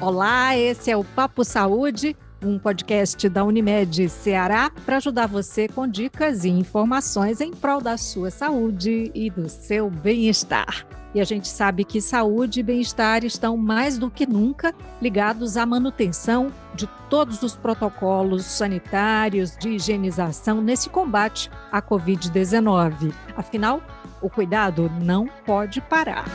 Olá, esse é o Papo Saúde, um podcast da Unimed Ceará para ajudar você com dicas e informações em prol da sua saúde e do seu bem-estar. E a gente sabe que saúde e bem-estar estão mais do que nunca ligados à manutenção de todos os protocolos sanitários de higienização nesse combate à Covid-19. Afinal, o cuidado não pode parar.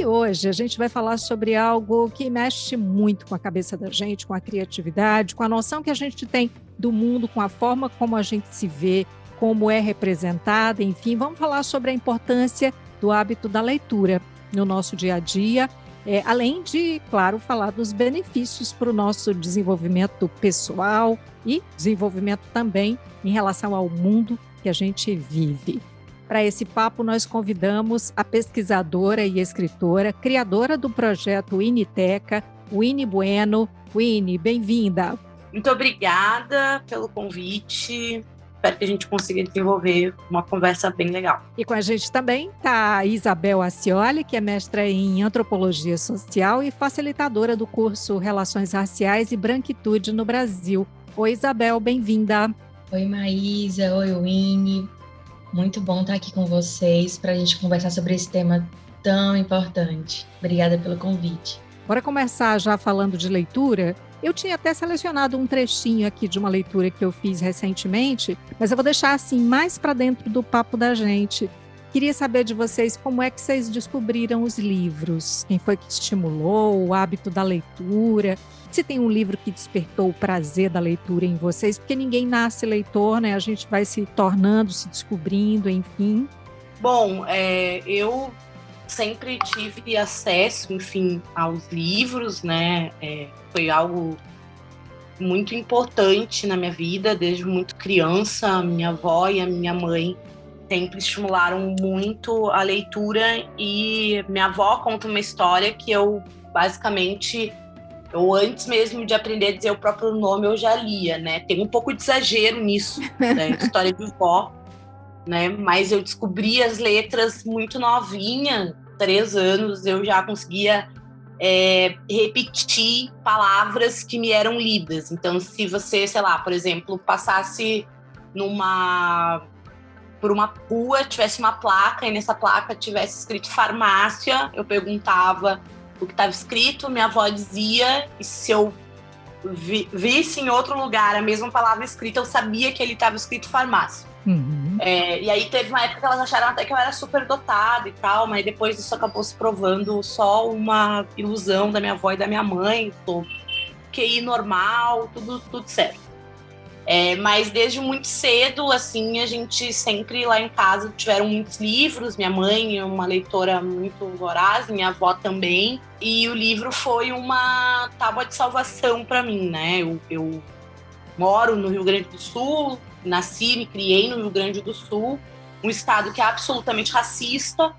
Hoje a gente vai falar sobre algo que mexe muito com a cabeça da gente, com a criatividade, com a noção que a gente tem do mundo, com a forma como a gente se vê, como é representada, enfim, vamos falar sobre a importância do hábito da leitura no nosso dia a dia, além de, claro, falar dos benefícios para o nosso desenvolvimento pessoal e desenvolvimento também em relação ao mundo que a gente vive. Para esse papo, nós convidamos a pesquisadora e escritora, criadora do projeto Winiteca, Winnie Bueno. Winnie, bem-vinda. Muito obrigada pelo convite. Espero que a gente consiga desenvolver uma conversa bem legal. E com a gente também está a Isabel Acioli, que é mestra em Antropologia Social e facilitadora do curso Relações Raciais e Branquitude no Brasil. Oi, Isabel, bem-vinda. Oi, Maísa. Oi, Winnie. Muito bom estar aqui com vocês para a gente conversar sobre esse tema tão importante. Obrigada pelo convite. Bora começar já falando de leitura. Eu tinha até selecionado um trechinho aqui de uma leitura que eu fiz recentemente, mas eu vou deixar assim mais para dentro do papo da gente. Queria saber de vocês como é que vocês descobriram os livros, quem foi que estimulou o hábito da leitura, se tem um livro que despertou o prazer da leitura em vocês, porque ninguém nasce leitor, né? A gente vai se tornando, se descobrindo, enfim. Bom, eu sempre tive acesso, enfim, aos livros, né? Foi algo muito importante na minha vida, desde muito criança. A minha avó e a minha mãe sempre estimularam muito a leitura e minha avó conta uma história que eu, basicamente, antes mesmo de aprender a dizer o próprio nome, eu já lia, né? Tem um pouco de exagero nisso, né? História de vó, né? Mas eu descobri as letras muito novinha, 3 anos, eu já conseguia repetir palavras que me eram lidas. Então, se você, sei lá, por exemplo, passasse por uma rua, tivesse uma placa, e nessa placa tivesse escrito farmácia, eu perguntava o que estava escrito, minha avó dizia, e se eu visse em outro lugar a mesma palavra escrita, eu sabia que ele estava escrito farmácia. Uhum. E aí teve uma época que elas acharam até que eu era super dotada e tal, mas depois isso acabou se provando só uma ilusão da minha avó e da minha mãe, QI normal, tudo certo. Mas desde muito cedo, assim, a gente sempre lá em casa tiveram muitos livros. Minha mãe é uma leitora muito voraz, minha avó também. E o livro foi uma tábua de salvação para mim, né? Eu moro no Rio Grande do Sul, nasci, me criei no Rio Grande do Sul, um estado que é absolutamente racista,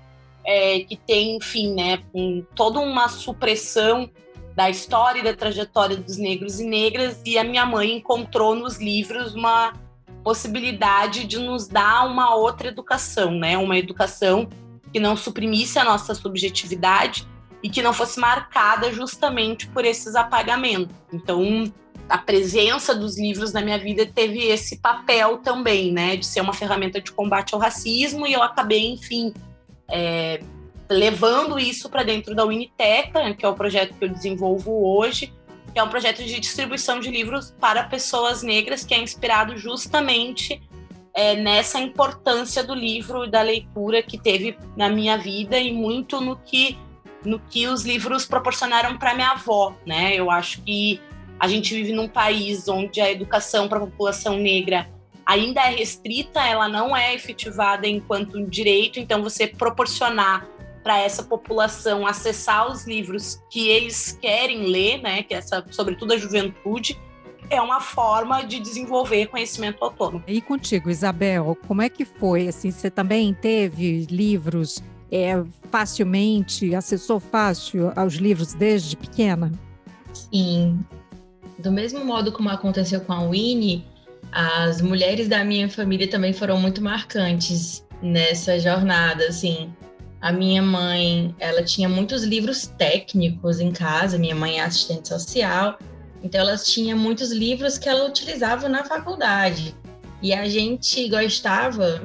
que tem, enfim, né, toda uma supressão da história e da trajetória dos negros e negras, e a minha mãe encontrou nos livros uma possibilidade de nos dar uma outra educação, né? Uma educação que não suprimisse a nossa subjetividade e que não fosse marcada justamente por esses apagamentos. Então, a presença dos livros na minha vida teve esse papel também, né? De ser uma ferramenta de combate ao racismo, e eu acabei, enfim, levando isso para dentro da Winiteca, que é o projeto que eu desenvolvo hoje, que é um projeto de distribuição de livros para pessoas negras, que é inspirado justamente nessa importância do livro e da leitura que teve na minha vida, e muito no que os livros proporcionaram para minha avó, né? Eu acho que a gente vive num país onde a educação para a população negra ainda é restrita, ela não é efetivada enquanto direito, então você proporcionar para essa população acessar os livros que eles querem ler, né, que sobretudo a juventude, é uma forma de desenvolver conhecimento autônomo. E contigo, Isabel, como é que foi? Assim, você também teve livros facilmente, acessou fácil aos livros desde pequena? Sim. do mesmo modo como aconteceu com a Winnie, as mulheres da minha família também foram muito marcantes nessa jornada, assim. A minha mãe, ela tinha muitos livros técnicos em casa, minha mãe é assistente social, então ela tinha muitos livros que ela utilizava na faculdade. E a gente gostava,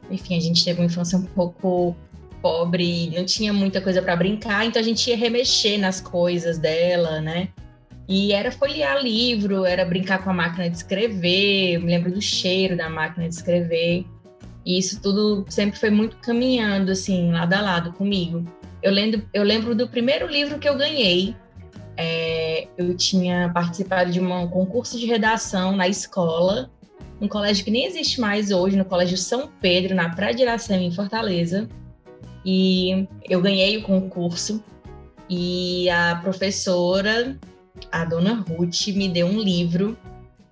enfim, a gente teve uma infância um pouco pobre, não tinha muita coisa para brincar, então a gente ia remexer nas coisas dela, né? E era folhear livro, era brincar com a máquina de escrever, eu me lembro do cheiro da máquina de escrever. E isso tudo sempre foi muito caminhando, assim, lado a lado comigo. Eu lembro do primeiro livro que eu ganhei. Eu tinha participado de um concurso de redação na escola, um colégio que nem existe mais hoje, no Colégio São Pedro, na Praia de Iracema, em Fortaleza. E eu ganhei o concurso e a professora, a dona Ruth, me deu um livro.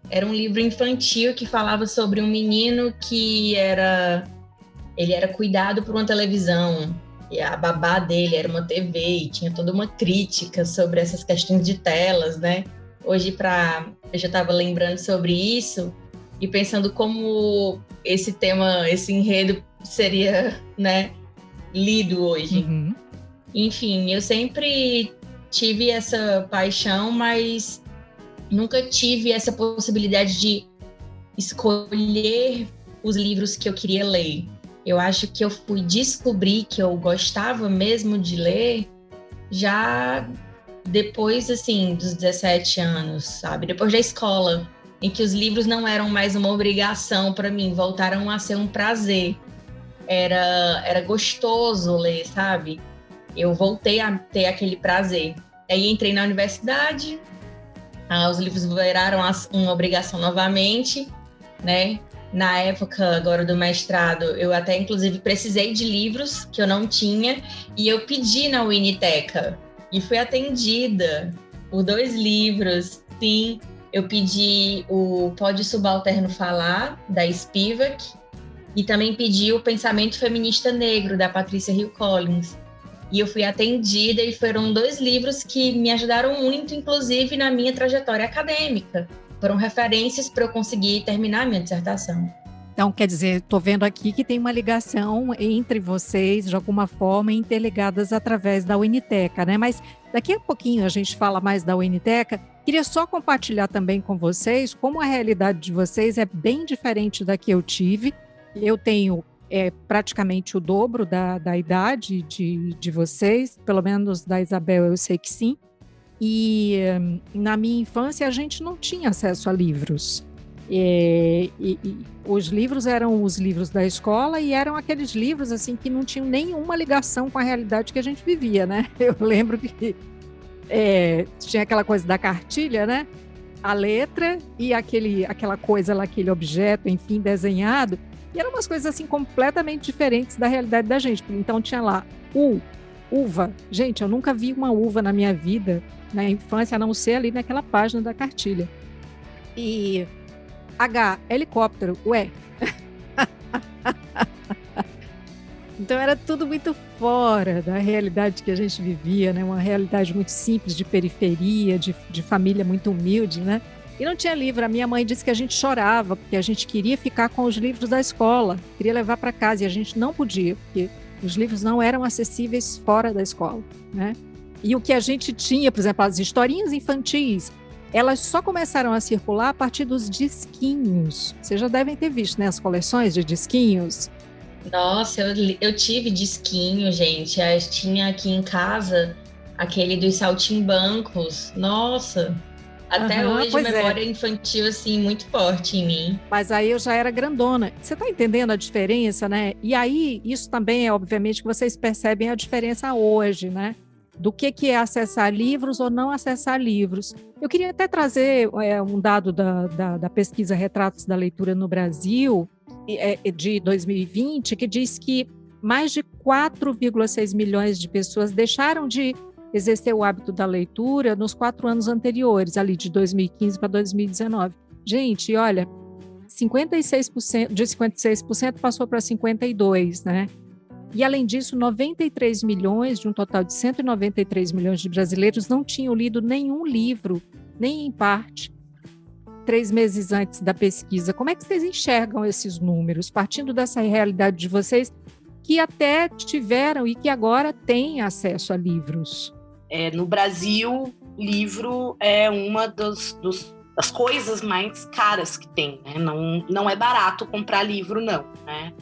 Era um livro infantil que falava sobre um menino que ele era cuidado por uma televisão, e a babá dele era uma TV, e tinha toda uma crítica sobre essas questões de telas, né? Hoje, eu já estava lembrando sobre isso e pensando como esse tema, esse enredo seria, né, lido hoje. Uhum. Enfim, eu sempre tive essa paixão, mas nunca tive essa possibilidade de escolher os livros que eu queria ler. Eu acho que eu fui descobrir que eu gostava mesmo de ler já depois, assim, dos 17 anos, sabe? Depois da escola, em que os livros não eram mais uma obrigação para mim, voltaram a ser um prazer. Era gostoso ler, sabe? Eu voltei a ter aquele prazer. Aí entrei na universidade, os livros viraram uma obrigação novamente, né? Na época agora do mestrado, eu até inclusive precisei de livros que eu não tinha e eu pedi na Winiteca e fui atendida por 2 livros. Sim, eu pedi o Pode o Subalterno Falar, da Spivak, e também pedi o Pensamento Feminista Negro, da Patrícia Hill Collins. E eu fui atendida e foram 2 livros que me ajudaram muito, inclusive na minha trajetória acadêmica. Foram referências para eu conseguir terminar a minha dissertação. Então, quer dizer, estou vendo aqui que tem uma ligação entre vocês, de alguma forma, interligadas através da Winiteca, né? Mas daqui a pouquinho a gente fala mais da Winiteca. Queria só compartilhar também com vocês como a realidade de vocês é bem diferente da que eu tive. Eu tenho praticamente o dobro da idade de vocês, pelo menos da Isabel eu sei que sim. E na minha infância a gente não tinha acesso a livros. E os livros eram os livros da escola e eram aqueles livros assim que não tinham nenhuma ligação com a realidade que a gente vivia, né? Eu lembro que tinha aquela coisa da cartilha, né? A letra e aquela coisa lá, aquele objeto, enfim, desenhado. E eram umas coisas assim completamente diferentes da realidade da gente. Então tinha lá uva. Gente, eu nunca vi uma uva na minha vida, na infância, a não ser ali naquela página da cartilha. E helicóptero, ué. Então era tudo muito fora da realidade que a gente vivia, né? Uma realidade muito simples, de periferia, de família muito humilde, né? E não tinha livro. A minha mãe disse que a gente chorava porque a gente queria ficar com os livros da escola, queria levar para casa e a gente não podia, porque os livros não eram acessíveis fora da escola, né? E o que a gente tinha, por exemplo, as historinhas infantis, elas só começaram a circular a partir dos disquinhos. Vocês já devem ter visto, né? As coleções de disquinhos. Nossa, eu tive disquinho, gente. Eu tinha aqui em casa aquele dos saltimbancos. Nossa, até hoje memória infantil, assim, muito forte em mim. Mas aí eu já era grandona. Você tá entendendo a diferença, né? E aí, isso também é, obviamente, que vocês percebem a diferença hoje, né? Do que é acessar livros ou não acessar livros. Eu queria até trazer um dado da pesquisa Retratos da Leitura no Brasil, de 2020, que diz que mais de 4,6 milhões de pessoas deixaram de exercer o hábito da leitura nos 4 anos anteriores, ali de 2015 para 2019. Gente, olha, 56%, de 56% passou para 52%, né? E, além disso, 93 milhões, de um total de 193 milhões de brasileiros, não tinham lido nenhum livro nem em parte, 3 meses antes da pesquisa. Como é que vocês enxergam esses números, partindo dessa realidade de vocês, que até tiveram e que agora têm acesso a livros? No Brasil, livro é uma das coisas mais caras que tem, né? Não é barato comprar livro, não, né?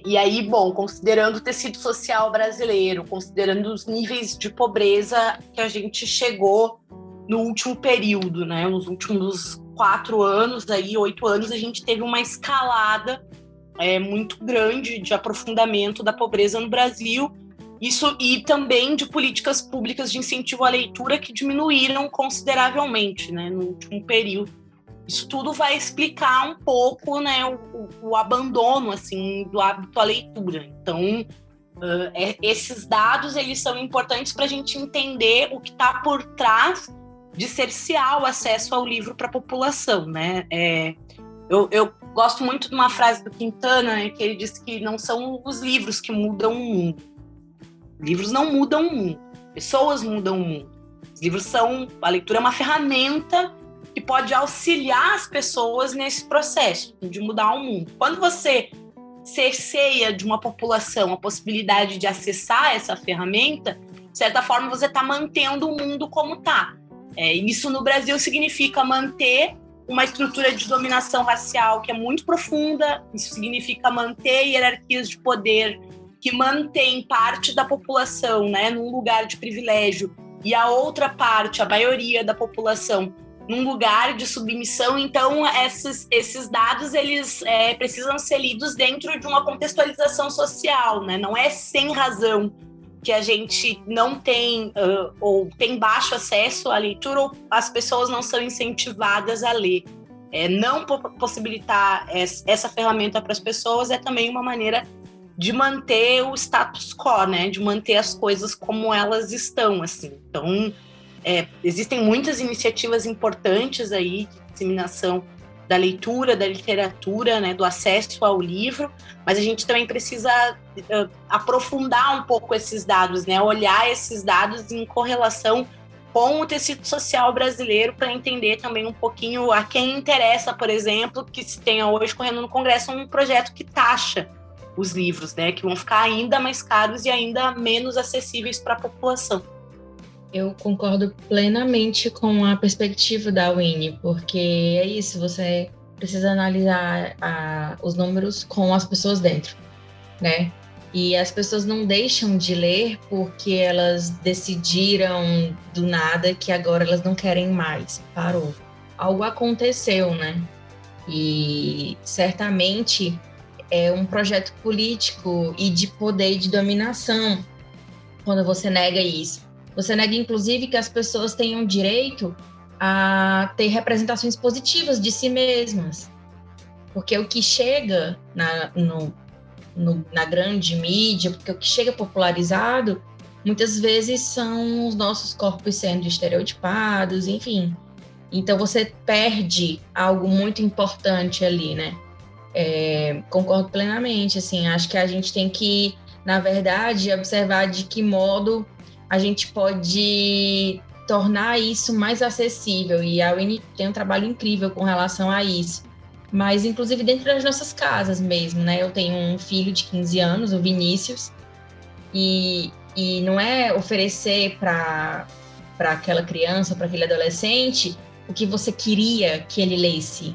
E aí, bom, considerando o tecido social brasileiro, considerando os níveis de pobreza que a gente chegou no último período, né? Nos últimos 4 anos, 8 anos, a gente teve uma escalada muito grande de aprofundamento da pobreza no Brasil, isso, e também de políticas públicas de incentivo à leitura que diminuíram consideravelmente, né, no último período. Isso tudo vai explicar um pouco, né, o abandono assim, do hábito à leitura. Então, esses dados eles são importantes para a gente entender o que está por trás de cercear o acesso ao livro para a população, né? Eu gosto muito de uma frase do Quintana, né, que ele diz que não são os livros que mudam o mundo. Livros não mudam o mundo, pessoas mudam o mundo. Os livros a leitura é uma ferramenta que pode auxiliar as pessoas nesse processo de mudar o mundo. Quando você cerceia de uma população a possibilidade de acessar essa ferramenta, de certa forma você está mantendo o mundo como está. Isso no Brasil significa manter uma estrutura de dominação racial que é muito profunda, isso significa manter hierarquias de poder que mantém parte da população, né, num lugar de privilégio e a outra parte, a maioria da população, num lugar de submissão. Então, esses dados eles precisam ser lidos dentro de uma contextualização social, né? Não é sem razão que a gente não tem ou tem baixo acesso à leitura ou as pessoas não são incentivadas a ler. Não possibilitar essa ferramenta para as pessoas é também uma maneira de manter o status quo, né? De manter as coisas como elas estão, assim. Então, existem muitas iniciativas importantes aí de disseminação da leitura, da literatura, né? Do acesso ao livro, mas a gente também precisa aprofundar um pouco esses dados, né? Olhar esses dados em correlação com o tecido social brasileiro para entender também um pouquinho a quem interessa, por exemplo, que se tenha hoje correndo no Congresso um projeto que taxa os livros, né, que vão ficar ainda mais caros e ainda menos acessíveis para a população. Eu concordo plenamente com a perspectiva da Winnie, porque é isso, você precisa analisar os números com as pessoas dentro, né? E as pessoas não deixam de ler porque elas decidiram do nada que agora elas não querem mais, parou. Algo aconteceu, né? E certamente é um projeto político e de poder e de dominação quando você nega isso. Você nega, inclusive, que as pessoas tenham direito a ter representações positivas de si mesmas. Porque o que chega na grande mídia, porque o que chega popularizado, muitas vezes são os nossos corpos sendo estereotipados, enfim. Então você perde algo muito importante ali, né? Concordo plenamente, assim, acho que a gente tem que, na verdade, observar de que modo a gente pode tornar isso mais acessível, e a Winnie tem um trabalho incrível com relação a isso, mas inclusive dentro das nossas casas mesmo, né? Eu tenho um filho de 15 anos, o Vinícius, e não é oferecer para aquela criança, para aquele adolescente, o que você queria que ele lesse,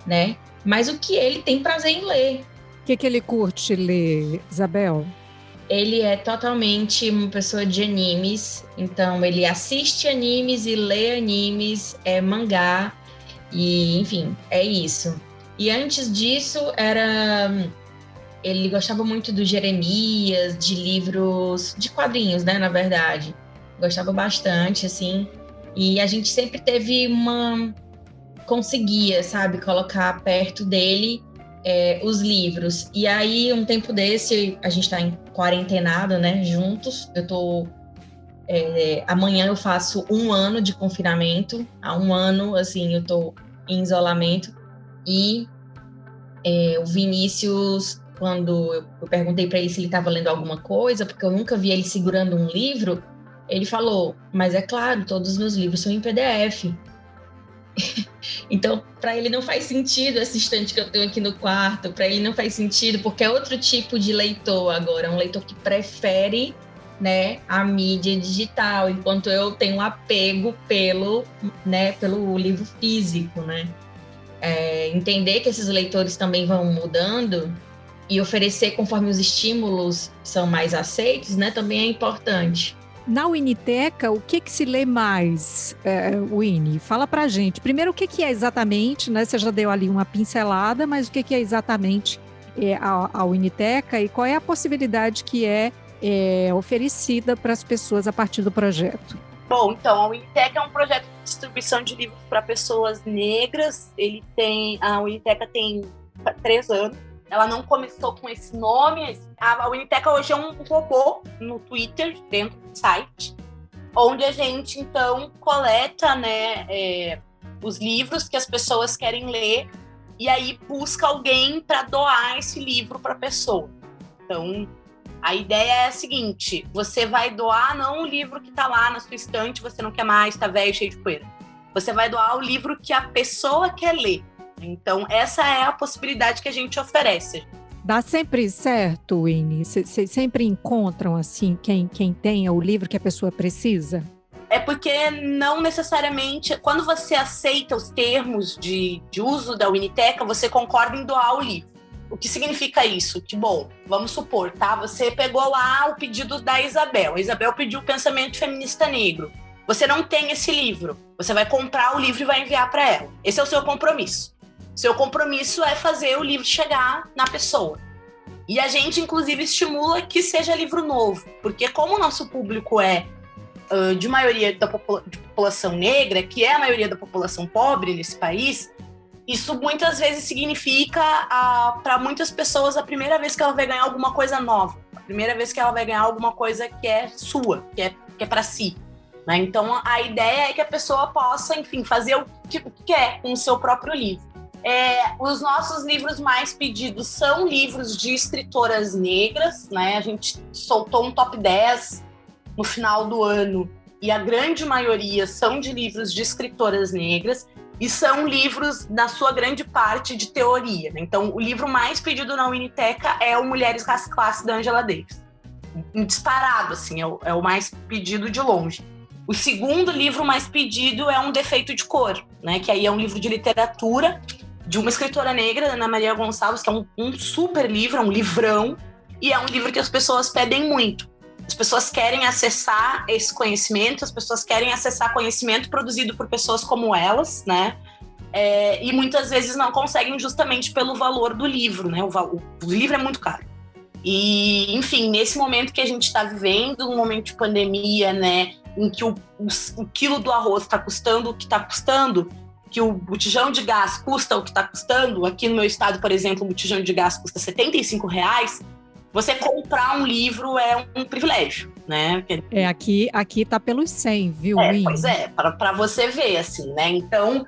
né? Mas o que ele tem prazer em ler. O que ele curte ler, Isabel? Ele é totalmente uma pessoa de animes, então ele assiste animes e lê animes, mangá, e enfim, é isso. E antes disso, ele gostava muito do Jeremias, de livros, de quadrinhos, né, na verdade. Gostava bastante, assim, e a gente sempre teve conseguia, sabe, colocar perto dele os livros. E aí, um tempo desse, a gente tá em quarentenado, né, juntos. Amanhã eu faço 1 ano de confinamento. Há 1 ano, assim, eu tô em isolamento. E o Vinícius, quando eu perguntei para ele se ele estava lendo alguma coisa, porque eu nunca vi ele segurando um livro, Ele falou, mas é claro, todos os meus livros são em PDF. Então, para ele não faz sentido essa estante que eu tenho aqui no quarto, para ele não faz sentido, porque é outro tipo de leitor agora, um leitor que prefere, né, a mídia digital, enquanto eu tenho apego pelo livro físico, né? Entender que esses leitores também vão mudando e oferecer conforme os estímulos são mais aceitos, né, também é importante. Na Winiteca, o que se lê mais, Winnie? Fala pra gente. Primeiro, o que é exatamente, né? Você já deu ali uma pincelada, mas o que é exatamente a Winiteca e qual é a possibilidade que é oferecida para as pessoas a partir do projeto? Bom, então, a Winiteca é um projeto de distribuição de livros para pessoas negras. A Winiteca tem 3 anos. Ela não começou com esse nome. A Winiteca hoje é um robô no Twitter, dentro do site, onde a gente, então, coleta, né, os livros que as pessoas querem ler e aí busca alguém para doar esse livro para a pessoa. Então, a ideia é a seguinte: você vai doar não o livro que está lá na sua estante, você não quer mais, está velho, cheio de poeira. Você vai doar o livro que a pessoa quer ler. Então, essa é a possibilidade que a gente oferece. Dá sempre certo, Winnie? Vocês sempre encontram, assim, quem tenha o livro que a pessoa precisa? É porque não necessariamente, quando você aceita os termos de uso da Winiteca, você concorda em doar o livro. O que significa isso? Que, bom, vamos supor, tá? Você pegou lá o pedido da Isabel. A Isabel pediu o Pensamento Feminista Negro. Você não tem esse livro. Você vai comprar o livro e vai enviar para ela. Esse é o seu compromisso. Seu compromisso é fazer o livro chegar na pessoa. E a gente, inclusive, estimula que seja livro novo. Porque como o nosso público é de maioria de população negra, que é a maioria da população pobre nesse país, isso muitas vezes significa, para muitas pessoas, a primeira vez que ela vai ganhar alguma coisa nova. A primeira vez que ela vai ganhar alguma coisa que é sua, que é para si. Né? Então, a ideia é que a pessoa possa, enfim, fazer o que quer com o seu próprio livro. Os nossos livros mais pedidos são livros de escritoras negras, né? A gente soltou um top 10 no final do ano e a grande maioria são de livros de escritoras negras e são livros, na sua grande parte, de teoria. Né? Então, o livro mais pedido na Winiteca é o Mulheres Raça e Classe, da Angela Davis. Disparado, assim, é o mais pedido de longe. O segundo livro mais pedido é Um Defeito de Cor, né? Que aí é um livro de literatura de uma escritora negra, Ana Maria Gonçalves, que é um super livro, é um livrão, e é um livro que as pessoas pedem muito. As pessoas querem acessar esse conhecimento, as pessoas querem acessar conhecimento produzido por pessoas como elas, né? E muitas vezes não conseguem justamente pelo valor do livro, né? O livro é muito caro. E, enfim, nesse momento que a gente está vivendo, um momento de pandemia, né? Em que o quilo do arroz está custando o que está custando, que o botijão de gás custa o que está custando, aqui no meu estado, por exemplo, o botijão de gás custa R$75, você comprar um livro é um privilégio, né? Aqui tá pelos 100, viu? Pois é, para você ver, assim, né? Então,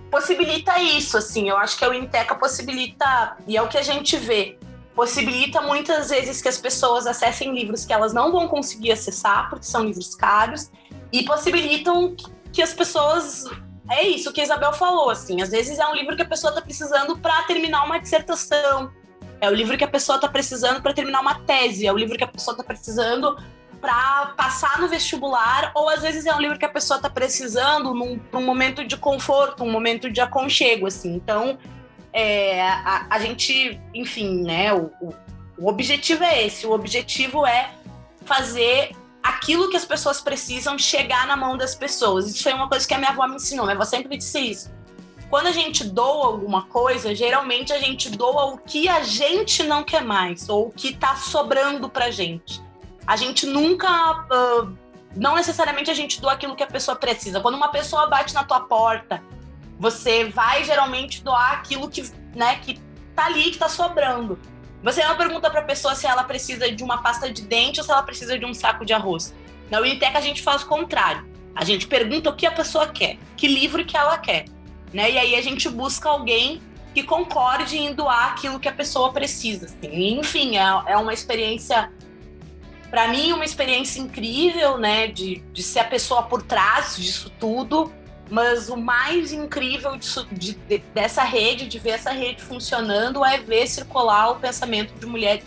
possibilita isso, assim, eu acho que a Winiteca possibilita, e é o que a gente vê, possibilita muitas vezes que as pessoas acessem livros que elas não vão conseguir acessar, porque são livros caros, e possibilitam que as pessoas... É isso que a Isabel falou, assim, às vezes é um livro que a pessoa está precisando para terminar uma dissertação, é o livro que a pessoa está precisando para terminar uma tese, é o livro que a pessoa está precisando para passar no vestibular, ou às vezes é um livro que a pessoa está precisando num momento de conforto, um momento de aconchego, assim. Então, a gente, enfim, né, o objetivo é esse, o objetivo é fazer aquilo que as pessoas precisam chegar na mão das pessoas. Isso foi uma coisa que a minha avó me ensinou, minha avó sempre disse isso. Quando a gente doa alguma coisa, geralmente a gente doa o que a gente não quer mais, ou o que está sobrando pra gente. A gente nunca, não necessariamente a gente doa aquilo que a pessoa precisa. Quando uma pessoa bate na tua porta, você vai geralmente doar aquilo que, né, que tá ali, que tá sobrando. Você não pergunta pra pessoa se ela precisa de uma pasta de dente ou se ela precisa de um saco de arroz. Na Winiteca a gente faz o contrário. A gente pergunta o que a pessoa quer, que livro que ela quer. Né? E aí a gente busca alguém que concorde em doar aquilo que a pessoa precisa. Assim. E, enfim, é uma experiência para mim, uma experiência incrível, né, de ser a pessoa por trás disso tudo, mas o mais incrível dessa rede, de ver essa rede funcionando, é ver circular o pensamento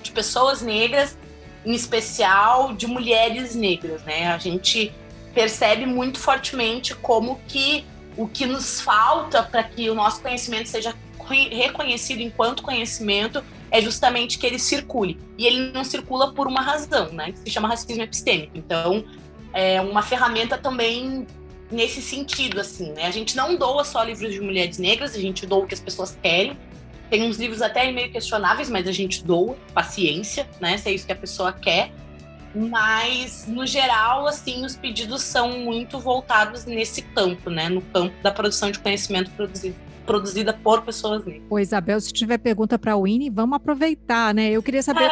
de pessoas negras, em especial de mulheres negras, né? A gente percebe muito fortemente como que o que nos falta para que o nosso conhecimento seja reconhecido enquanto conhecimento é justamente que ele circule. E ele não circula por uma razão, né? Que se chama racismo epistêmico. Então, é uma ferramenta também nesse sentido, assim, né? A gente não doa só livros de mulheres negras, a gente doa o que as pessoas querem. Tem uns livros até meio questionáveis, mas a gente doa, paciência, né? Se é isso que a pessoa quer. Mas, no geral, assim, os pedidos são muito voltados nesse campo, né? No campo da produção de conhecimento produzida por pessoas negras. Ô, Isabel, se tiver pergunta para a Winnie, vamos aproveitar, né? Eu queria saber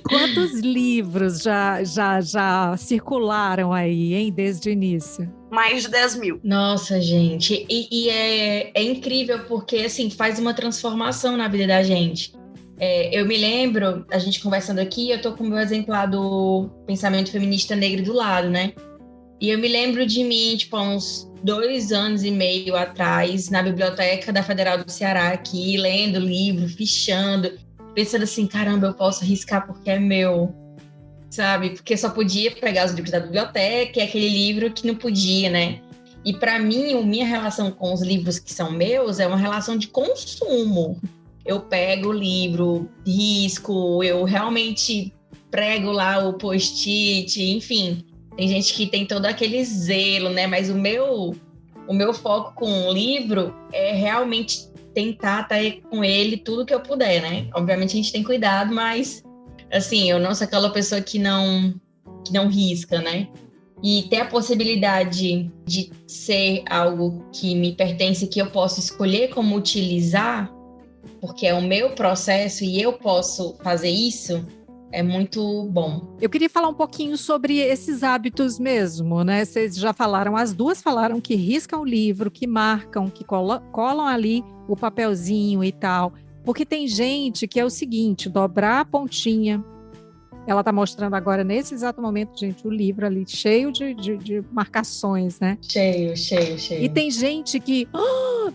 quantos livros já circularam aí, hein, desde o início? Mais de 10 mil. Nossa, gente. E é incrível porque, assim, faz uma transformação na vida da gente. Eu me lembro, a gente conversando aqui, eu tô com o meu exemplar do Pensamento Feminista Negro do lado, né? E eu me lembro de mim, tipo, há uns 2 anos e meio atrás, na Biblioteca da Federal do Ceará, aqui, lendo livro, fichando, pensando assim, caramba, eu posso riscar porque é meu, sabe? Porque só podia pegar os livros da biblioteca e aquele livro que não podia, né? E para mim, minha relação com os livros que são meus é uma relação de consumo. Eu pego o livro, risco, eu realmente prego lá o post-it, enfim. Tem gente que tem todo aquele zelo, né? Mas o meu foco com o livro é realmente tentar estar com ele tudo que eu puder, né? Obviamente a gente tem cuidado, mas, assim, eu não sou aquela pessoa que não risca, né? E ter a possibilidade de ser algo que me pertence, que eu posso escolher como utilizar, porque é o meu processo e eu posso fazer isso, é muito bom. Eu queria falar um pouquinho sobre esses hábitos mesmo, né? Vocês já falaram, as duas falaram que riscam o livro, que marcam, que colam ali o papelzinho e tal. Porque tem gente que é o seguinte, dobrar a pontinha. Ela está mostrando agora, nesse exato momento, gente, o livro ali cheio de marcações, né? Cheio. E tem gente que,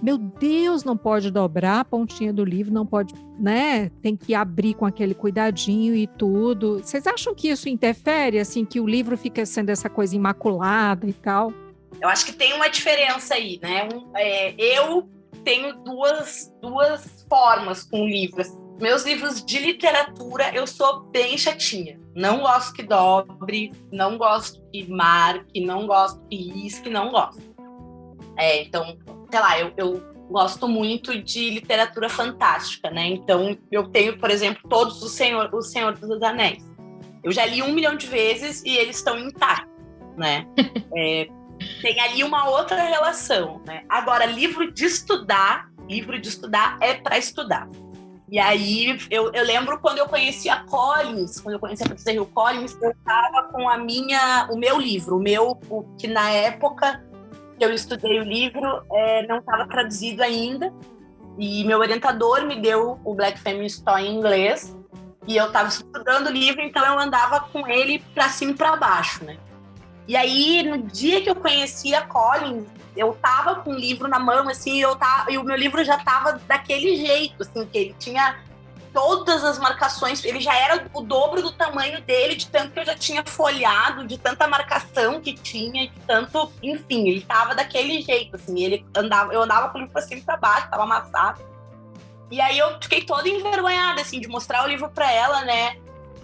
meu Deus, não pode dobrar a pontinha do livro, não pode, né? Tem que abrir com aquele cuidadinho e tudo. Vocês acham que isso interfere, assim, que o livro fica sendo essa coisa imaculada e tal? Eu acho que tem uma diferença aí, né? Eu tenho duas formas com livros. Meus livros de literatura, eu sou bem chatinha. Não gosto que dobre, não gosto que marque, não gosto que risque, não gosto. Então, sei lá, eu gosto muito de literatura fantástica, né? Então, eu tenho, por exemplo, todos o Senhor dos Anéis. Eu já li 1 milhão de vezes e eles estão intactos, né? Tem ali uma outra relação, né? Agora, livro de estudar é para estudar. E aí, eu lembro quando eu conheci a Collins, quando eu conheci a Patrícia Hill Collins, eu estava com o meu livro, que na época que eu estudei o livro não estava traduzido ainda, e meu orientador me deu o Black Feminist Story em inglês, e eu estava estudando o livro, então eu andava com ele para cima e para baixo, né? E aí, no dia que eu conheci a Collins, eu tava com o livro na mão, assim, e o meu livro já tava daquele jeito, assim, que ele tinha todas as marcações, ele já era o dobro do tamanho dele, de tanto que eu já tinha folhado, de tanta marcação que tinha, de tanto, enfim, ele tava daquele jeito, assim, eu andava com o livro pra cima e pra baixo, tava amassado. E aí eu fiquei toda envergonhada, assim, de mostrar o livro pra ela, né?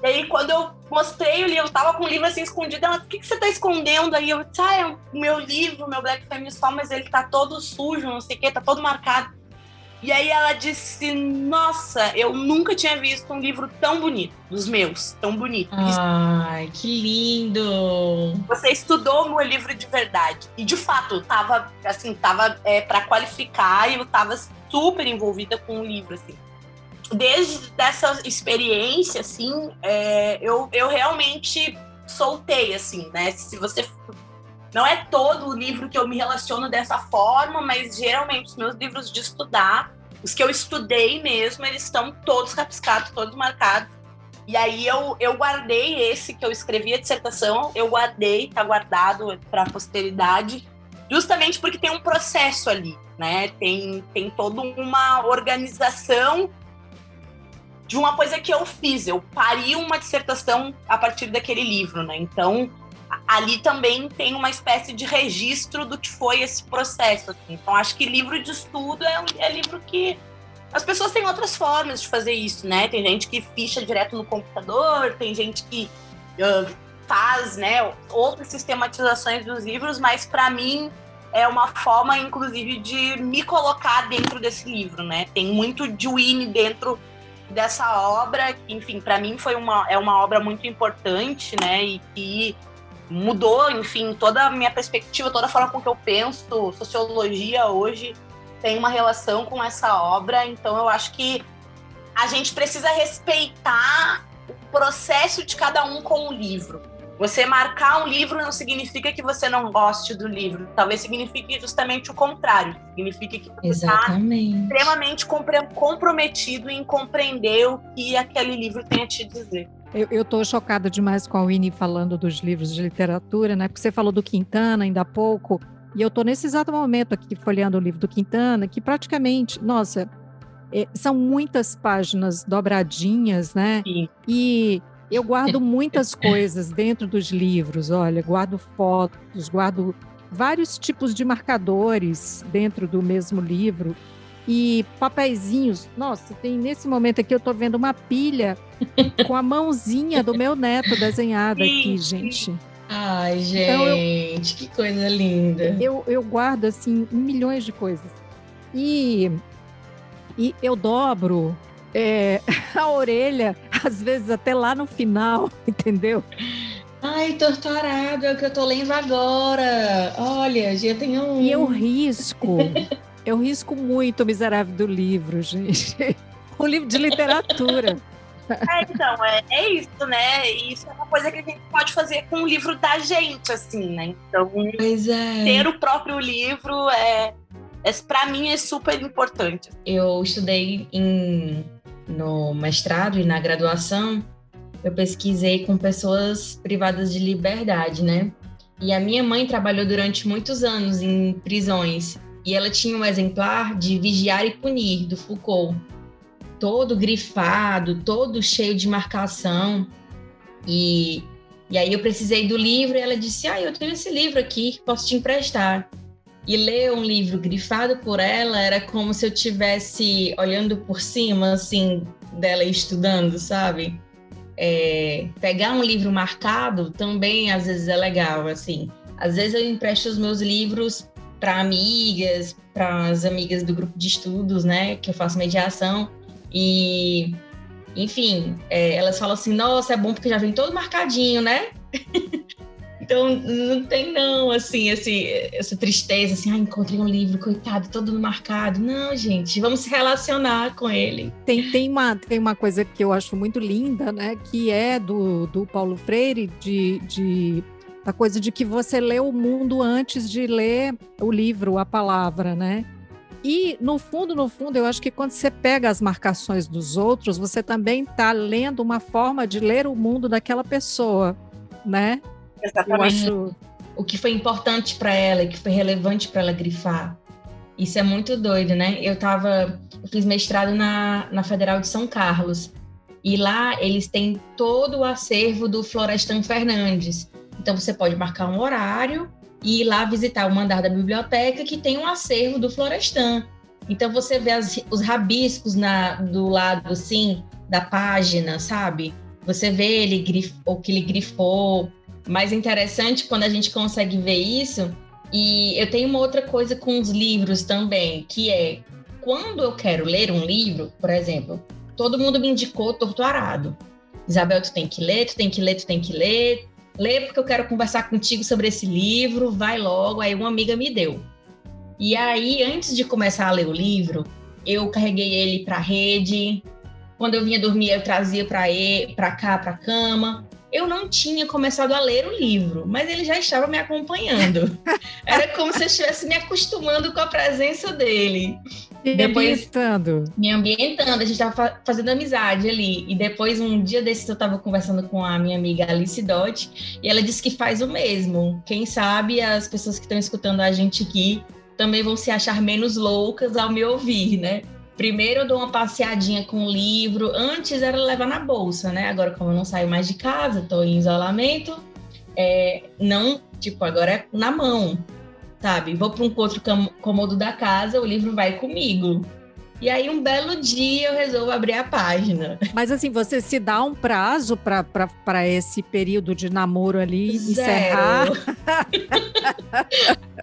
E aí, quando eu mostrei o livro, eu tava com o livro assim escondido, ela, por que você tá escondendo? Aí eu disse, é o meu livro, meu Black Feminist Story, mas ele tá todo sujo, não sei o que, tá todo marcado. E aí ela disse, nossa, eu nunca tinha visto um livro tão bonito, dos meus, tão bonito. Ai, que lindo! Você estudou o meu livro de verdade. E de fato, tava pra qualificar e eu tava super envolvida com o livro, assim. Desde essa experiência, assim, eu realmente soltei, assim, né? Se você... Não é todo o livro que eu me relaciono dessa forma, mas geralmente os meus livros de estudar, os que eu estudei mesmo, eles estão todos rabiscados, todos marcados. E aí eu guardei esse que eu escrevi a dissertação, eu guardei, tá guardado para a posteridade, justamente porque tem um processo ali, né? Tem toda uma organização de uma coisa que eu fiz. Eu pari uma dissertação a partir daquele livro, né? Então, ali também tem uma espécie de registro do que foi esse processo. Assim. Então, acho que livro de estudo é livro que... As pessoas têm outras formas de fazer isso, né? Tem gente que ficha direto no computador, tem gente que faz, né, outras sistematizações dos livros, mas para mim é uma forma, inclusive, de me colocar dentro desse livro, né? Tem muito de Winnie dentro dessa obra, que, enfim, para mim é uma obra muito importante, né? E que mudou, enfim, toda a minha perspectiva, toda a forma com que eu penso, sociologia hoje tem uma relação com essa obra, então eu acho que a gente precisa respeitar o processo de cada um com o livro. Você marcar um livro não significa que você não goste do livro, talvez signifique justamente o contrário, significa que você está extremamente comprometido em compreender o que aquele livro tem a te dizer. Eu estou chocada demais com a Winnie falando dos livros de literatura, né? Porque você falou do Quintana ainda há pouco, e eu estou nesse exato momento aqui folheando o livro do Quintana, que praticamente, nossa, são muitas páginas dobradinhas, né? Sim. E eu guardo muitas coisas dentro dos livros, olha, guardo fotos, guardo vários tipos de marcadores dentro do mesmo livro e papeizinhos. Nossa, tem nesse momento aqui eu estou vendo uma pilha com a mãozinha do meu neto desenhada aqui, gente. Ai, gente, então que coisa linda. Eu guardo, assim, milhões de coisas. E eu dobro a orelha, às vezes até lá no final, entendeu? Ai, Torturado, é o que eu tô lendo agora. Olha, já tem um... E eu risco muito o miserável do livro, gente. Um livro de literatura. Então, é isso, né? Isso é uma coisa que a gente pode fazer com o livro da gente, assim, né? Então, ter o próprio livro para mim é super importante. Eu estudei no mestrado e na graduação, eu pesquisei com pessoas privadas de liberdade, né? E a minha mãe trabalhou durante muitos anos em prisões, e ela tinha um exemplar de Vigiar e Punir, do Foucault, todo grifado, todo cheio de marcação, e aí eu precisei do livro, e ela disse, eu tenho esse livro aqui, posso te emprestar. E ler um livro grifado por ela era como se eu estivesse olhando por cima, assim, dela e estudando, sabe? Pegar um livro marcado também, às vezes, é legal, assim. Às vezes eu empresto os meus livros para amigas, para as amigas do grupo de estudos, né, que eu faço mediação. E, enfim, elas falam assim, nossa, é bom porque já vem todo marcadinho, né? Então, não tem não, assim, essa tristeza, assim, encontrei um livro, coitado, todo marcado. Não, gente, vamos se relacionar com ele. Tem uma coisa que eu acho muito linda, né, que é do Paulo Freire, a coisa de que você lê o mundo antes de ler o livro, a palavra, né? E, no fundo, eu acho que quando você pega as marcações dos outros, você também está lendo uma forma de ler o mundo daquela pessoa, né? Exatamente. Eu acho... O que foi importante para ela e que foi relevante para ela grifar. Isso é muito doido, né? Eu fiz mestrado na Federal de São Carlos, e lá eles têm todo o acervo do Florestan Fernandes. Então você pode marcar um horário e ir lá visitar o andar da biblioteca que tem um acervo do Florestan. Então você vê os rabiscos do lado, assim, da página, sabe? Você vê o que ele grifou. Mais interessante quando a gente consegue ver isso. E eu tenho uma outra coisa com os livros também, que é, quando eu quero ler um livro, por exemplo, todo mundo me indicou Torturado. Isabel, tu tem que ler, tu tem que ler, tu tem que ler. Lê porque eu quero conversar contigo sobre esse livro, vai logo. Aí uma amiga me deu. E aí, antes de começar a ler o livro, eu carreguei ele para a rede. Quando eu vinha dormir, eu trazia para cá, para a cama. Eu não tinha começado a ler o livro, mas ele já estava me acompanhando. Era como se eu estivesse me acostumando com a presença dele. Me ambientando, a gente tava fazendo amizade ali. E depois, um dia desses, eu tava conversando com a minha amiga Alice Dott, e ela disse que faz o mesmo. Quem sabe as pessoas que estão escutando a gente aqui também vão se achar menos loucas ao me ouvir, né? Primeiro eu dou uma passeadinha com o livro, antes era levar na bolsa, né? Agora, como eu não saio mais de casa, tô em isolamento, agora é na mão, sabe? Vou para um outro cômodo da casa, o livro vai comigo. E aí, um belo dia, eu resolvo abrir a página. Mas assim, você se dá um prazo para esse período de namoro ali encerrar?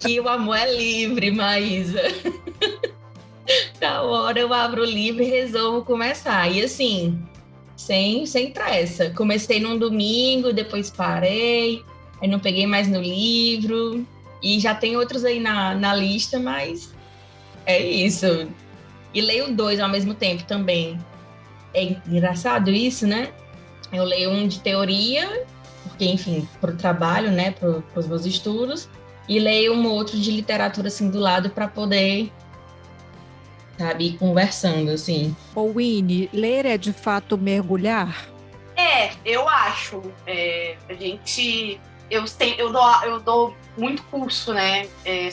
Que o amor é livre, Maísa. Da hora eu abro o livro e resolvo começar. E assim, sem pressa. Comecei num domingo, depois parei, aí não peguei mais no livro. E já tem outros aí na lista, mas é isso. E leio 2 ao mesmo tempo também. É engraçado isso, né? Eu leio um de teoria, porque, enfim, para o trabalho, né? Para os meus estudos. E leio um outro de literatura, assim, do lado para poder, sabe, ir conversando, assim. Ô, Winnie, ler é de fato mergulhar? Eu acho. Eu dou muito curso, né?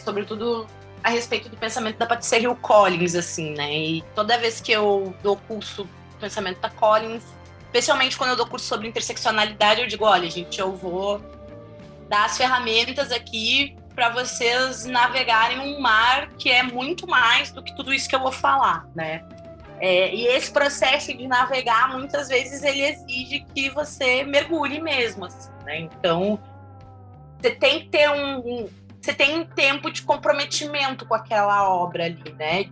Sobretudo a respeito do pensamento da Patricia Hill Collins, assim, né? E toda vez que eu dou curso do pensamento da Collins, especialmente quando eu dou curso sobre interseccionalidade, eu digo, olha, gente, eu vou dar as ferramentas aqui para vocês navegarem um mar que é muito mais do que tudo isso que eu vou falar, né? E esse processo de navegar, muitas vezes, ele exige que você mergulhe mesmo, assim, né? Então, você tem que ter você tem um tempo de comprometimento com aquela obra ali, né?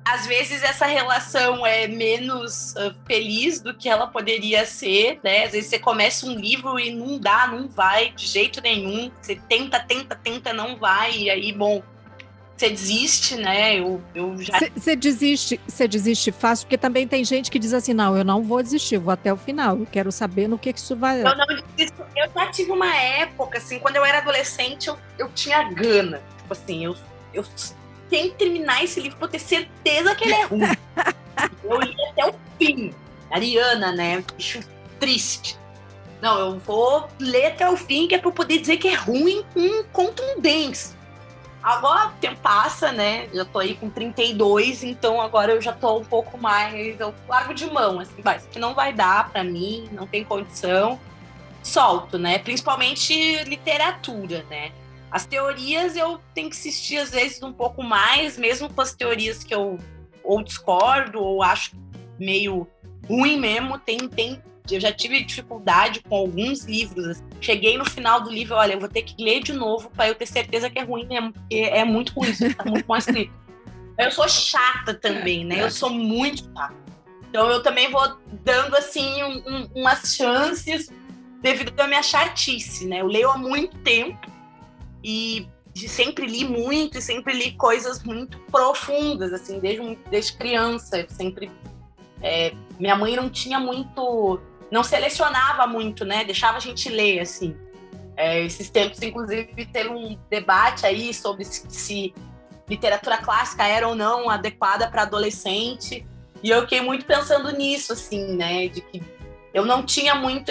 Às vezes essa relação é menos feliz do que ela poderia ser, né? Às vezes você começa um livro e não dá, não vai de jeito nenhum. Você tenta, não vai, e aí, bom, você desiste, né? Eu já... Você desiste fácil, porque também tem gente que diz assim, não, eu não vou desistir, eu vou até o final, eu quero saber no que isso vai... Eu não desisto. Eu já tive uma época, assim, quando eu era adolescente, eu tinha gana. Tipo assim, eu tenho que terminar esse livro pra eu ter certeza que ele é ruim. Eu ia até o fim. Ariana, né? Bicho triste. Não, eu vou ler até o fim, que é pra eu poder dizer que é ruim com contundência. Agora o tempo passa, né? Já tô aí com 32, então agora eu já tô um pouco mais... Eu largo de mão, assim, isso que não vai dar pra mim, não tem condição. Solto, né? Principalmente literatura, né? As teorias eu tenho que assistir, às vezes, um pouco mais, mesmo com as teorias que eu ou discordo, ou acho meio ruim mesmo. Eu já tive dificuldade com alguns livros. Assim. Cheguei no final do livro, olha, eu vou ter que ler de novo para eu ter certeza que é ruim mesmo, porque é muito ruim, isso tá muito mal escrito. Eu sou chata também, né? Eu sou muito chata. Então eu também vou dando, assim, umas chances devido à minha chatice, né? Eu leio há muito tempo e sempre li muito, e sempre li coisas muito profundas, assim, desde criança. Eu sempre... minha mãe não tinha muito... Não selecionava muito, né? Deixava a gente ler, assim. Esses tempos, inclusive, teve um debate aí sobre se literatura clássica era ou não adequada para adolescente. E eu fiquei muito pensando nisso, assim, né? De que eu não tinha muito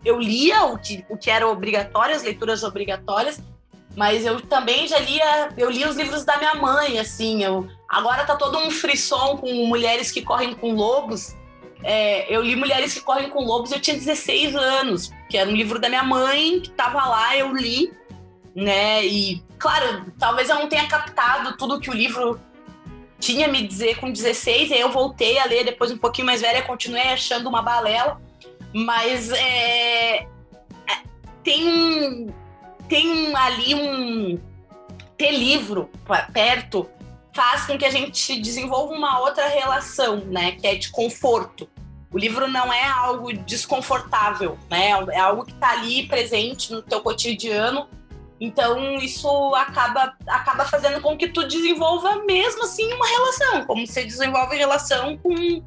eu lia o que era obrigatório, as leituras obrigatórias, mas eu também eu lia os livros da minha mãe, assim. Agora tá todo um frisson com mulheres que correm com lobos. Eu li Mulheres que Correm com Lobos, eu tinha 16 anos, que era um livro da minha mãe, que tava lá, eu li, né? E, claro, talvez eu não tenha captado tudo que o livro tinha me dizer com 16, aí eu voltei a ler depois um pouquinho mais velha, continuei achando uma balela, mas tem ali ter livro perto faz com que a gente desenvolva uma outra relação, né, que é de conforto. O livro não é algo desconfortável, né, é algo que está ali presente no teu cotidiano, então isso acaba fazendo com que tu desenvolva mesmo assim uma relação, como você desenvolve relação com, sei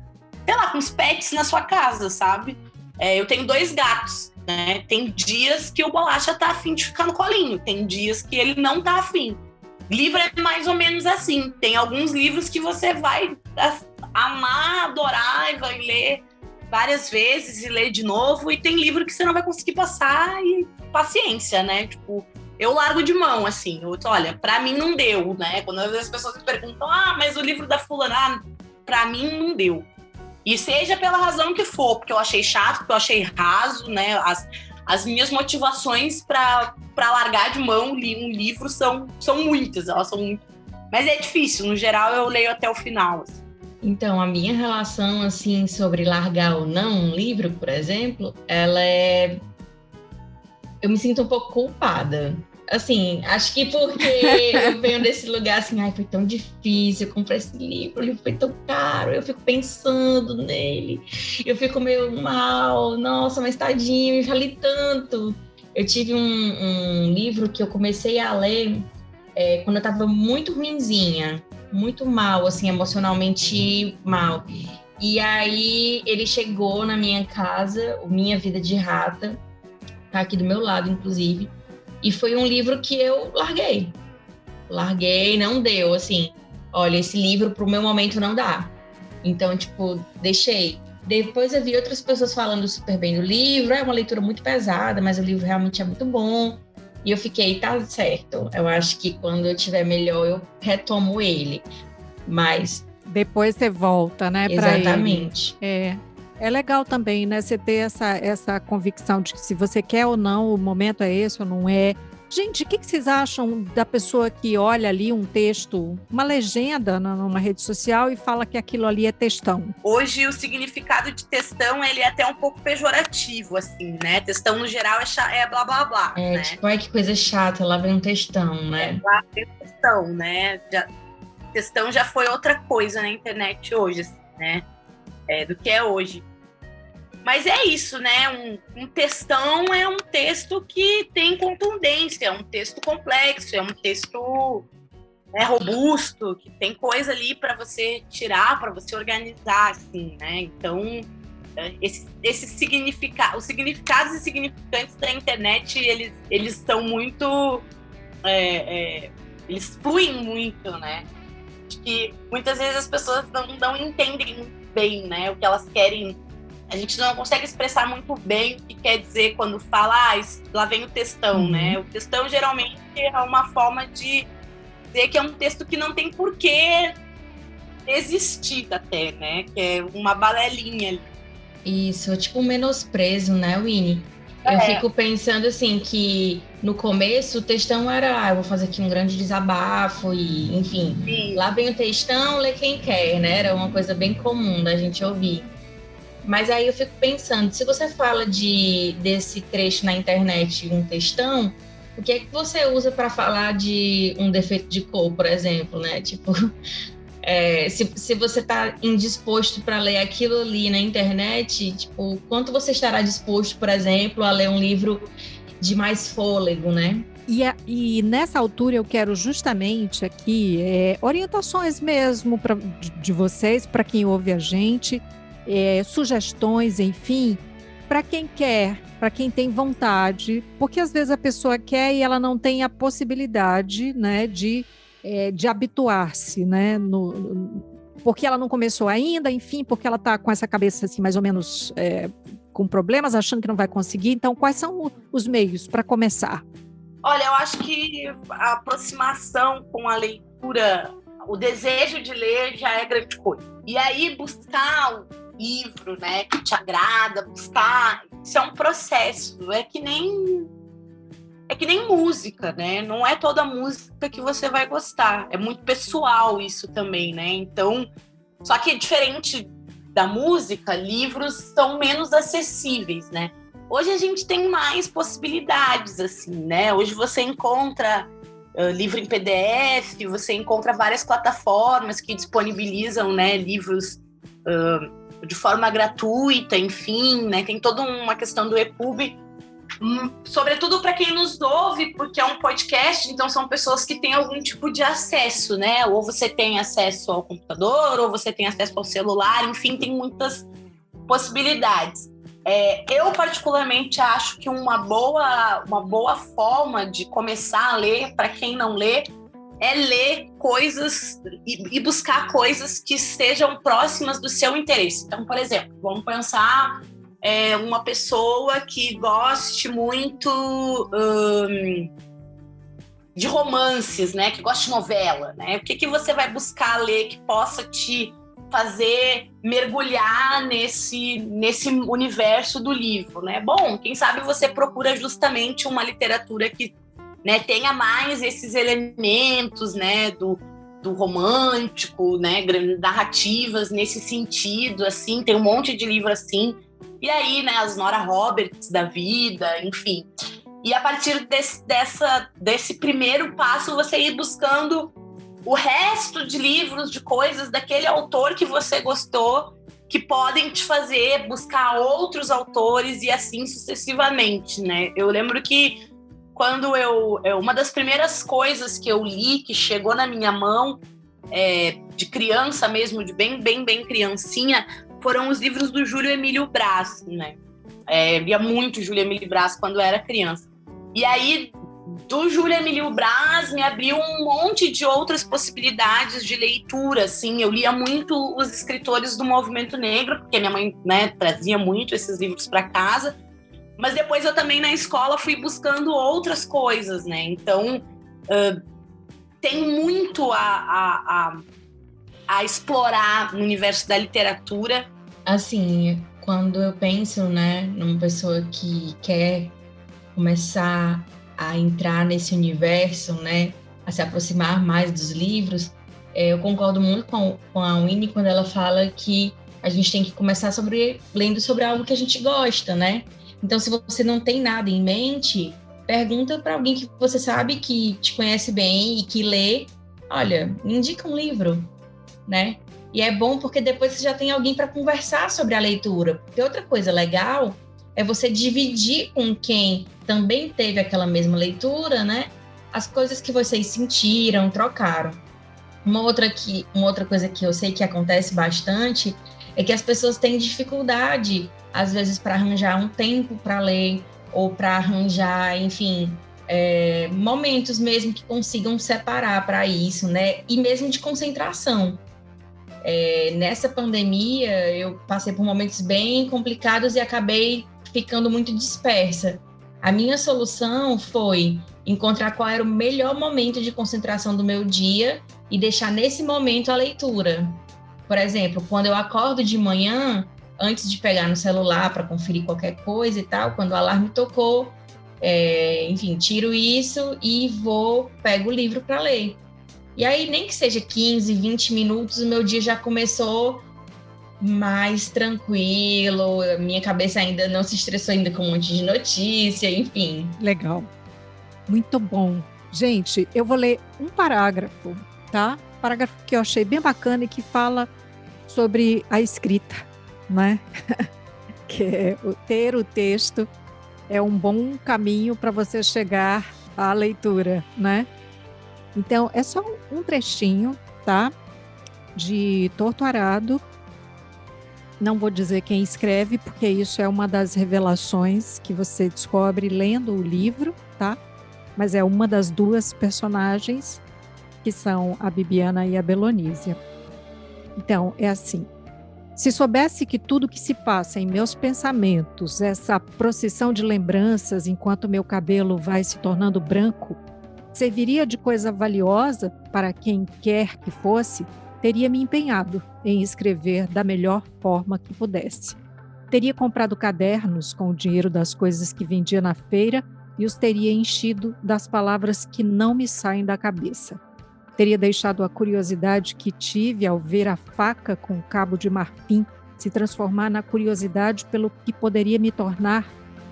lá, com os pets na sua casa, sabe? Eu tenho 2 gatos, né, tem dias que o Bolacha tá afim de ficar no colinho, tem dias que ele não tá afim. Livro é mais ou menos assim. Tem alguns livros que você vai amar, adorar e vai ler várias vezes e ler de novo. E tem livro que você não vai conseguir passar e paciência, né? Tipo, eu largo de mão, assim. Olha, pra mim não deu, né? Quando às vezes as pessoas me perguntam, mas o livro da fulana, pra mim não deu. E seja pela razão que for, porque eu achei chato, porque eu achei raso, né? As minhas motivações para largar de mão um livro são muitas, elas são muito. Mas é difícil, no geral eu leio até o final. Assim. Então, a minha relação, assim, sobre largar ou não um livro, por exemplo, ela é... Eu me sinto um pouco culpada. Assim, acho que porque eu venho desse lugar assim, foi tão difícil, eu comprei esse livro, o livro foi tão caro, eu fico pensando nele, eu fico meio mal, nossa, mas tadinho, me falei tanto. Eu tive um livro que eu comecei a ler quando eu tava muito ruinzinha, muito mal, assim, emocionalmente mal. E aí ele chegou na minha casa, o Minha Vida de Rata, tá aqui do meu lado, inclusive. E foi um livro que eu larguei. Não deu, assim. Olha, esse livro pro meu momento não dá. Então, tipo, deixei. Depois eu vi outras pessoas falando super bem do livro. É uma leitura muito pesada, mas o livro realmente é muito bom. E eu fiquei, tá certo. Eu acho que quando eu tiver melhor, eu retomo ele. Mas... depois você volta, né? Exatamente. Pra ele. É legal também, né? Você ter essa convicção de que se você quer ou não, o momento é esse ou não é. Gente, o que vocês acham da pessoa que olha ali um texto, uma legenda numa rede social e fala que aquilo ali é textão? Hoje o significado de textão, ele é até um pouco pejorativo, assim, né? Textão no geral é blá blá blá. Né? Tipo, ai que coisa chata, lá vem um textão, né? Lá vem um textão, né? Textão já foi outra coisa na internet hoje, assim, né? Do que é hoje. Mas é isso, né? Um textão é um texto que tem contundência, é um texto complexo, é um texto robusto, que tem coisa ali para você tirar, para você organizar, assim, né? Então, os significados e significantes da internet, eles são muito... eles fluem muito, né? Acho que muitas vezes as pessoas não entendem muito bem, né? O que elas querem... A gente não consegue expressar muito bem o que quer dizer quando fala, lá vem o textão, né? O textão geralmente é uma forma de dizer que é um texto que não tem porquê existir até, né? Que é uma balelinha ali. Isso, tipo um menosprezo, né, Winnie? Eu fico pensando assim que no começo o textão era, eu vou fazer aqui um grande desabafo e, enfim, sim. Lá vem o textão, lê quem quer, né? Era uma coisa bem comum da gente ouvir. Mas aí eu fico pensando, se você fala desse trecho na internet, um textão, o que é que você usa para falar de um defeito de cor, por exemplo, né? Tipo, se você está indisposto para ler aquilo ali na internet, tipo, quanto você estará disposto, por exemplo, a ler um livro de mais fôlego, né? E nessa altura eu quero justamente aqui orientações mesmo de vocês, para quem ouve a gente, sugestões, enfim, para quem quer, para quem tem vontade, porque às vezes a pessoa quer e ela não tem a possibilidade, né, de habituar-se, né, porque ela não começou ainda, enfim, porque ela está com essa cabeça assim, mais ou menos com problemas, achando que não vai conseguir. Então, quais são os meios para começar? Olha, eu acho que a aproximação com a leitura, o desejo de ler já é grande coisa. E aí buscar livro, né, que te agrada, buscar, isso é um processo, é que nem música, né, não é toda música que você vai gostar, é muito pessoal isso também, né, então, só que diferente da música, livros são menos acessíveis, né, hoje a gente tem mais possibilidades, assim, né, hoje você encontra livro em PDF, você encontra várias plataformas que disponibilizam, né, livros de forma gratuita, enfim, né? Tem toda uma questão do EPUB, sobretudo para quem nos ouve, porque é um podcast, então são pessoas que têm algum tipo de acesso, né? Ou você tem acesso ao computador, ou você tem acesso ao celular, enfim, tem muitas possibilidades. Eu, particularmente, acho que uma boa forma de começar a ler, para quem não lê, é ler coisas e buscar coisas que estejam próximas do seu interesse. Então, por exemplo, vamos pensar uma pessoa que goste muito de romances, né? Que goste de novela, né? O que você vai buscar ler que possa te fazer mergulhar nesse universo do livro, né? Bom, quem sabe você procura justamente uma literatura que, né, tenha mais esses elementos, né, do romântico, né, narrativas nesse sentido, assim, tem um monte de livro assim. E aí, né, as Nora Roberts da vida, enfim. E a partir desse primeiro passo, você ir buscando o resto de livros, de coisas daquele autor que você gostou, que podem te fazer buscar outros autores e assim sucessivamente, né? Eu lembro que quando uma das primeiras coisas que eu li, que chegou na minha mão, de criança mesmo, de bem criancinha, foram os livros do Júlio Emílio Brás, né? Lia muito Júlio Emílio Brás quando era criança. E aí, do Júlio Emílio Brás, me abriu um monte de outras possibilidades de leitura, assim. Eu lia muito os escritores do movimento negro, porque minha mãe, né, trazia muito esses livros para casa. Mas depois eu também, na escola, fui buscando outras coisas, né? Então, tem muito a explorar no universo da literatura. Assim, quando eu penso, né, numa pessoa que quer começar a entrar nesse universo, né, a se aproximar mais dos livros, eu concordo muito com a Winnie quando ela fala que a gente tem que começar lendo sobre algo que a gente gosta, né? Então, se você não tem nada em mente, pergunta para alguém que você sabe que te conhece bem e que lê, olha, me indica um livro, né? E é bom porque depois você já tem alguém para conversar sobre a leitura. Porque outra coisa legal é você dividir com quem também teve aquela mesma leitura, né? As coisas que vocês sentiram, trocaram. Uma outra coisa que eu sei que acontece bastante é que as pessoas têm dificuldade, às vezes, para arranjar um tempo para ler ou para arranjar, enfim, momentos mesmo que consigam separar para isso, né? E mesmo de concentração. Nessa pandemia, eu passei por momentos bem complicados e acabei ficando muito dispersa. A minha solução foi encontrar qual era o melhor momento de concentração do meu dia e deixar nesse momento a leitura. Por exemplo, quando eu acordo de manhã, antes de pegar no celular para conferir qualquer coisa e tal, quando o alarme tocou, enfim, tiro isso e pego o livro para ler. E aí, nem que seja 15, 20 minutos, o meu dia já começou mais tranquilo, minha cabeça ainda não se estressou ainda com um monte de notícia, enfim. Legal. Muito bom. Gente, eu vou ler um parágrafo, tá? Parágrafo que eu achei bem bacana e que fala sobre a escrita, né? Que é ter o texto é um bom caminho para você chegar à leitura, né? Então, é só um trechinho, tá? De Torto Arado. Não vou dizer quem escreve, porque isso é uma das revelações que você descobre lendo o livro, tá? Mas é uma das duas personagens, que são a Bibiana e a Belonísia. Então, é assim. Se soubesse que tudo que se passa em meus pensamentos, essa procissão de lembranças enquanto meu cabelo vai se tornando branco, serviria de coisa valiosa para quem quer que fosse, teria me empenhado em escrever da melhor forma que pudesse. Teria comprado cadernos com o dinheiro das coisas que vendia na feira e os teria enchido das palavras que não me saem da cabeça. Teria deixado a curiosidade que tive ao ver a faca com cabo de marfim se transformar na curiosidade pelo que poderia me tornar,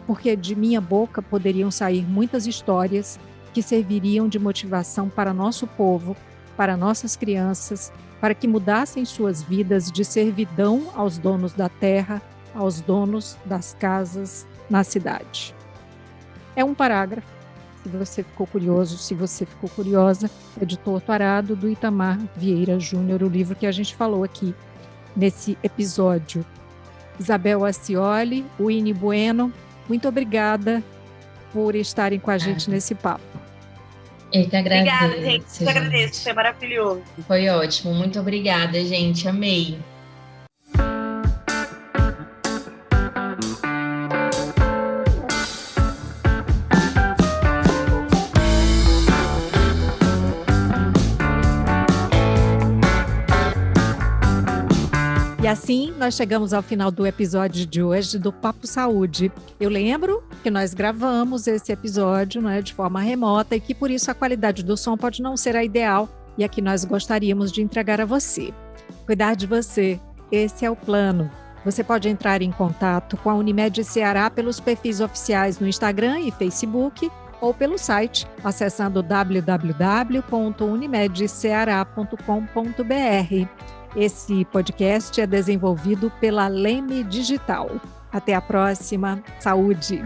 porque de minha boca poderiam sair muitas histórias que serviriam de motivação para nosso povo, para nossas crianças, para que mudassem suas vidas de servidão aos donos da terra, aos donos das casas na cidade. É um parágrafo. Se você ficou curioso, se você ficou curiosa, é de Torto Arado, do Itamar Vieira Júnior, o livro que a gente falou aqui nesse episódio. Isabel Acioli, Winnie Bueno, muito obrigada por estarem com a gente nesse papo. Eu que agradeço. Obrigada, gente. Eu agradeço, foi maravilhoso. Foi ótimo, muito obrigada, gente. Amei. E assim, nós chegamos ao final do episódio de hoje do Papo Saúde. Eu lembro que nós gravamos esse episódio, né, de forma remota e que por isso a qualidade do som pode não ser a ideal e a que nós gostaríamos de entregar a você. Cuidar de você, esse é o plano. Você pode entrar em contato com a Unimed Ceará pelos perfis oficiais no Instagram e Facebook ou pelo site, acessando www.unimedceara.com.br. Esse podcast é desenvolvido pela Leme Digital. Até a próxima. Saúde!